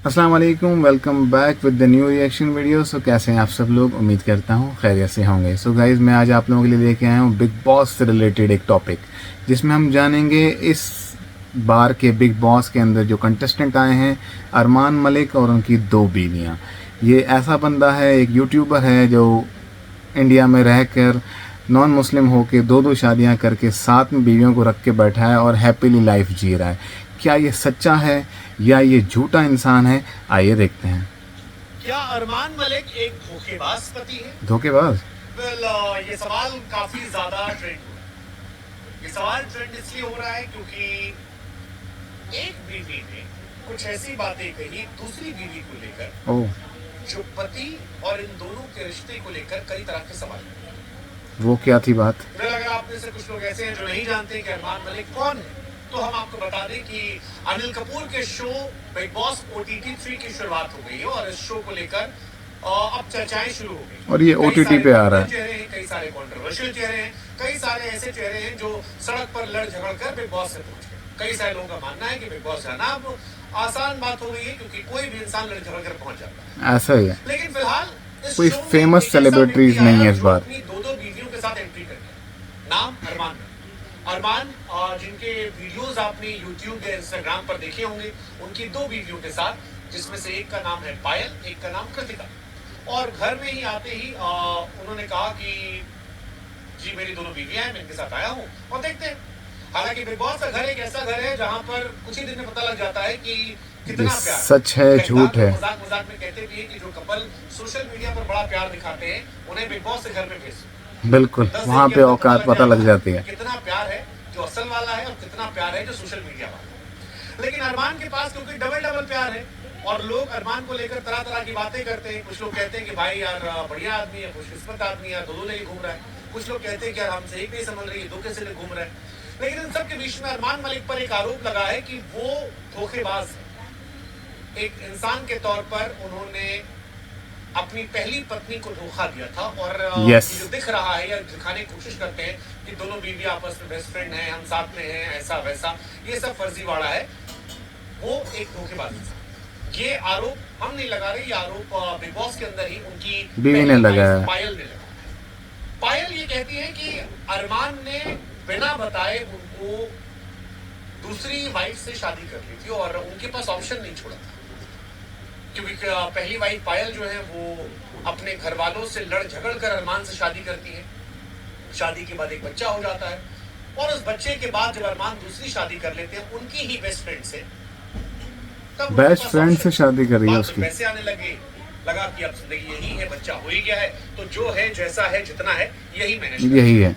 अस्सलाम वालेकुम, welcome back with the new reaction video. So कैसे हैं आप सब लोग? उम्मीद करता हूँ खैरियत से होंगे। सो गाइज़, मैं आज आप लोगों के लिए लेके आया हूँ बिग बॉस से रिलेटेड एक टॉपिक, जिसमें हम जानेंगे इस बार के बिग बॉस के अंदर जो कंटेस्टेंट आए हैं, अरमान मलिक और उनकी दो बीवियाँ। ये ऐसा बंदा है, एक यूट्यूबर है जो इंडिया में रहकर नॉन मुस्लिम होकर दो दो शादियां करके साथ में बीवियों को रख के बैठा है और हैप्पीली लाइफ जी रहा है। क्या ये सच्चा है या ये झूठा इंसान है? आइए देखते हैं। क्या अरमान मलिक एक धोखेबाज पति है? धोखेबाज? ये सवाल काफी ज्यादा ट्रेंड हो रहा है। ये सवाल ट्रेंड इसलिए हो रहा है क्योंकि एक बीवी ने कुछ ऐसी बातें कही दूसरी बीवी को लेकर ओह, जो पति और इन दोनों के रिश्ते को लेकर कई तरह के सवाल हैं। वो क्या थी बात? अगर आप में से कुछ लोग ऐसे हैं जो नहीं जानते कि अरमान मलिक कौन है, तो हम आपको बता दें कि अनिल कपूर के शो बिग बॉस OTT 3 की शुरुआत हो गई है और इस शो को लेकर अब चर्चाएं शुरू हो गई और ये OTT पे आ रहा है। चेहरे हैं, कई सारे कंट्रोवर्शियल चेहरे हैं, कई सारे ऐसे चेहरे हैं जो सड़क पर लड़ झगड़ कर बिग बॉस से पहुंच गए। कई सारे लोगों का मानना है कि बिग बॉस जाना अब आसान बात हो गई है क्योंकि कोई भी इंसान लड़ झगड़ कर पहुंच जाता है। ऐसा ही है, लेकिन फिलहाल कोई फेमस सेलिब्रिटीज नहीं है इस बार। दो दो बीवियों के साथ एंट्री कर नाम अरमान। अरमान जिनके वीडियोस आपने यूट्यूब या इंस्टाग्राम पर देखे होंगे, उनकी दो बीवियों के साथ, जिसमें से एक का नाम है पायल, एक का नाम कृतिका। और घर में ही आते ही उन्होंने कहा कि जी मेरी दोनों बीवियां हैं, मैं इनके साथ आया हूँ और देखते हैं। हालांकि बिग बॉस का घर एक ऐसा घर है जहां पर कुछ ही दिन में पता लग जाता है कि कितना प्यार सच है झूठ है। मजाक मजाक में कहते भी है कि जो कपल सोशल मीडिया पर बड़ा प्यार दिखाते हैं उन्हें बिग बॉस से घर में भेज, बिल्कुल वहाँ पे औकात पता लग जाती है। कितना प्यार है जो असल वाला है और कितना प्यार है जो सोशल मीडिया वाला है। लेकिन अरमान के पास क्योंकि डबल डबल प्यार है और लोग अरमान को लेकर तरह तरह की बातें करते हैं। कुछ लोग कहते हैं कि भाई यार बढ़िया आदमी है, खुशकिस्मत आदमी है, दो लेके घूम रहा है। कुछ लोग कहते हैं कि यार हमसे एक नहीं समझ रही, दो कैसे लेके घूम रहा है। लेकिन इन सब के बीच में अरमान मलिक पर एक आरोप लगा है कि वो धोखेबाज है। एक इंसान के तौर पर उन्होंने अपनी पहली पत्नी को धोखा दिया था और जो दिख रहा है या दिखाने की कोशिश करते हैं कि दोनों बीवी आपस में बेस्ट फ्रेंड हैं, हम साथ में हैं, ऐसा वैसा, ये सब फर्जीवाड़ा है। वो एक धोखेबाज है। ये आरोप हम नहीं लगा रहे, ये आरोप बिग बॉस के अंदर ही उनकी बीवी ने लगाया, पायल ने लगाया। पायल ये कहती है कि अरमान ने बिना बताए उनको दूसरी वाइफ से शादी कर ली थी और उनके पास ऑप्शन नहीं छोड़ा था, क्योंकि पहली वाइफ पायल जो है वो अपने घर वालों से लड़ झगड़ कर अरमान से शादी करती है। शादी के बाद एक बच्चा हो जाता है और उस बच्चे के बाद जब अरमान दूसरी शादी कर लेते हैं उनकी ही बेस्ट फ्रेंड से, तब बेस्ट फ्रेंड से शादी करी है उसकी। पैसे आने लगा कि अब जिंदगी यही है, बच्चा हो ही गया है तो जो है जैसा है जितना है यही मैनेज, यही है।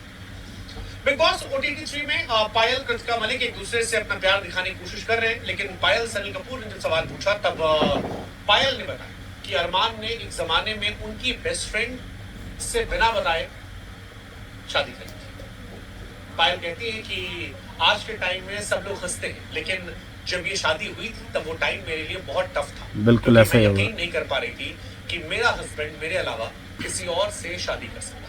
बिग बॉस OTT 3 में पायल कृतिका मलिक एक दूसरे से अपना प्यार दिखाने की कोशिश कर रहे हैं। लेकिन पायल से अनिल कपूर ने जब सवाल पूछा तब पायल ने बताया कि अरमान ने एक जमाने में उनकी बेस्ट फ्रेंड से बिना बताए शादी करी थी। पायल कहती है कि आज के टाइम में सब लोग हंसते हैं, लेकिन जब ये शादी हुई थी तब वो टाइम मेरे लिए बहुत टफ था। बिल्कुल ऐसा ही होगा। यकीन नहीं कर पा रही थी कि मेरा हस्बैंड मेरे अलावा किसी और से शादी कर सकता।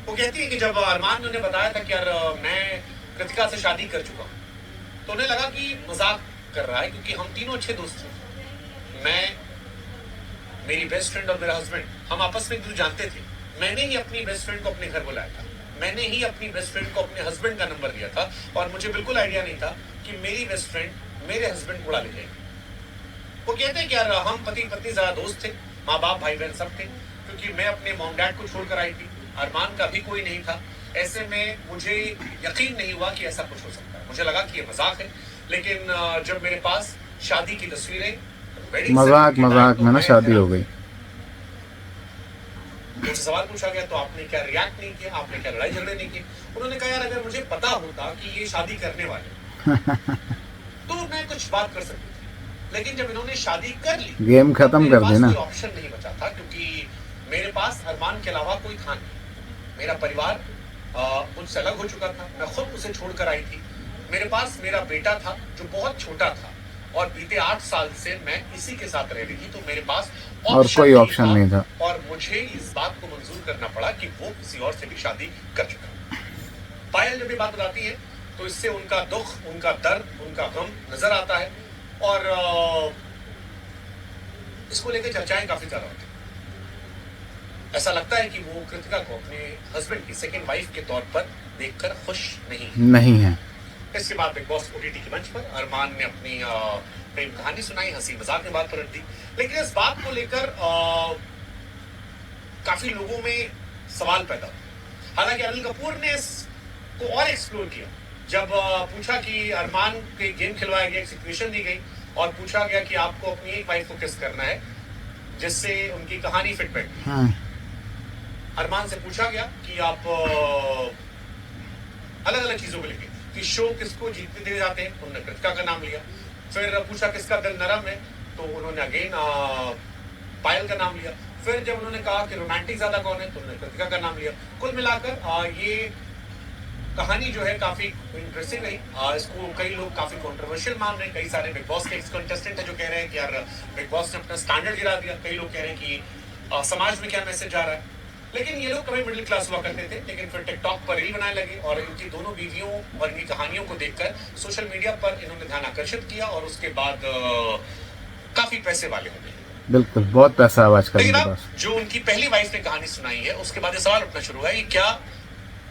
वो कहती है कि जब अरमान ने उन्हें बताया था कि यार मैं कृतिका से शादी कर चुका हूं, तो उन्हें लगा कि मजाक कर रहा है, क्योंकि हम तीनों अच्छे दोस्त थे। मैं, मेरी बेस्ट फ्रेंड और मेरा हस्बैंड, हम आपस में एक दूसरे जानते थे। मैंने ही अपनी बेस्ट फ्रेंड को अपने घर बुलाया था, मैंने ही अपनी बेस्ट फ्रेंड को अपने हस्बैंड का नंबर दिया था और मुझे बिल्कुल आइडिया नहीं था कि मेरी बेस्ट फ्रेंड मेरे हस्बैंड को उड़ा ले जाएगी। वो कहते हैं कि यार हम पति पत्नी ज्यादा दोस्त थे, माँ बाप भाई बहन सब थे, क्योंकि मैं अपने मॉम डैड को छोड़कर आई थी, अरमान का भी कोई नहीं था। ऐसे में मुझे यकीन नहीं हुआ कि ऐसा कुछ हो सकता है। मुझे लगा कि ये मजाक है, लेकिन जब मेरे पास शादी की तस्वीरें, मजाक में ना शादी हो गई, मुझसे सवाल पूछा गया तो आपने क्या रिएक्ट नहीं किया, आपने क्या लड़ाई झगड़े नहीं किए। उन्होंने कहा यार अगर मुझे पता होता कि ये शादी करने वाले तो मैं कुछ बात कर सकती थी, लेकिन जब इन्होंने शादी कर ली, गेम खत्म कर देना, ऑप्शन नहीं बचा था, क्योंकि मेरे पास अरमान के अलावा कोई था नहीं। मेरा परिवार मुझसे अलग हो चुका था, मैं खुद उसे छोड़कर आई थी। मेरे पास मेरा बेटा था जो बहुत छोटा था और बीते 8 साल से मैं इसी के साथ रह रही थी, तो मेरे पास और कोई ऑप्शन नहीं था और मुझे इस बात को मंजूर करना पड़ा कि वो किसी और से भी शादी कर चुका। पायल जब ये बात बताती है तो इससे उनका दुख, उनका दर्द, उनका गम नजर आता है और इसको लेकर चर्चाएं काफी ज्यादा होती हैं। ऐसा लगता है कि वो कृतिका को अपने हस्बैंड की सेकंड वाइफ के तौर पर देखकर खुश नहीं है। नहीं है। इसके बाद बिग बॉस ओटीटी के मंच पर अरमान ने अपनी प्रेम कहानी सुनाई, हंसी मजाक में बात पलट दी। लेकिन इस बात को लेकर काफी लोगों में सवाल पैदा हुआ। हालांकि अनिल कपूर ने इसको और एक्सप्लोर किया जब पूछा कि अरमान के गेम खिलवाया गया, एक सिचुएशन दी गई और पूछा गया कि आपको अपनी एक वाइफ को किस करना है जिससे उनकी कहानी फिट बैठती है। अरमान से पूछा गया कि आप अलग अलग चीजों को लेके कि शो किसको जीतने दिए जाते हैं, उन्होंने कृतिका का नाम लिया। फिर पूछा किसका दिल नरम है, तो उन्होंने अगेन पायल का नाम लिया। फिर जब उन्होंने कहा कि रोमांटिक ज्यादा कौन है, तो उन्होंने कृतिका का नाम लिया। कुल मिलाकर ये कहानी जो है काफी इंटरेस्टिंग रही। इसको कई लोग काफी कंट्रोवर्शियल मान रहे हैं। कई सारे बिग बॉस के एक्स कंटेस्टेंट है जो कह रहे हैं कि यार बिग बॉस ने अपना स्टैंडर्ड गिरा दिया। कई लोग कह रहे हैं कि समाज में क्या मैसेज जा रहा है। लेकिन ये लोग कभी मिडिल क्लास हुआ करते थे, लेकिन फिर टिकटॉक पर रील बनाने लगे और इनकी दोनों बीवियों और इनकी कहानियों को देखकर सोशल मीडिया पर इन्होंने ध्यान आकर्षित किया और उसके बाद काफी पैसे वाले हो गए। बिल्कुल, बहुत पैसा है आजकल लेकिन के अब पास। जो उनकी पहली वाइफ ने कहानी सुनाई है उसके बाद ये सवाल उठना शुरू हुआ कि क्या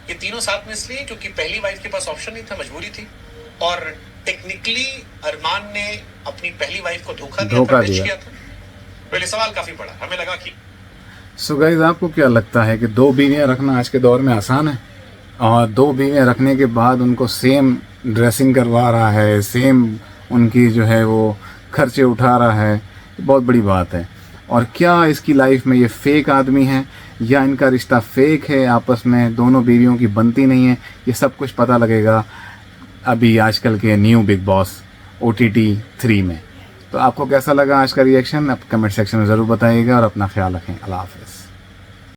ये तीनों साथ में इसलिए क्योंकि पहली वाइफ के पास ऑप्शन नहीं था, मजबूरी थी और टेक्निकली अरमान ने अपनी पहली वाइफ को धोखा दिया था। पहले सवाल काफी बड़ा, हमें लगा कि सो गाइस, आपको क्या लगता है कि दो बीवियां रखना आज के दौर में आसान है? और दो बीवियां रखने के बाद उनको सेम ड्रेसिंग करवा रहा है, सेम उनकी जो है वो खर्चे उठा रहा है, बहुत बड़ी बात है। और क्या इसकी लाइफ में ये फेक आदमी है या इनका रिश्ता फेक है, आपस में दोनों बीवियों की बनती नहीं है, ये सब कुछ पता लगेगा अभी आजकल के न्यू बिग बॉस OTT 3 में। तो आपको कैसा लगा आज का रिएक्शन, आप कमेंट सेक्शन में ज़रूर बताइएगा और अपना ख्याल रखें। अल्लाह हाफ़िज़।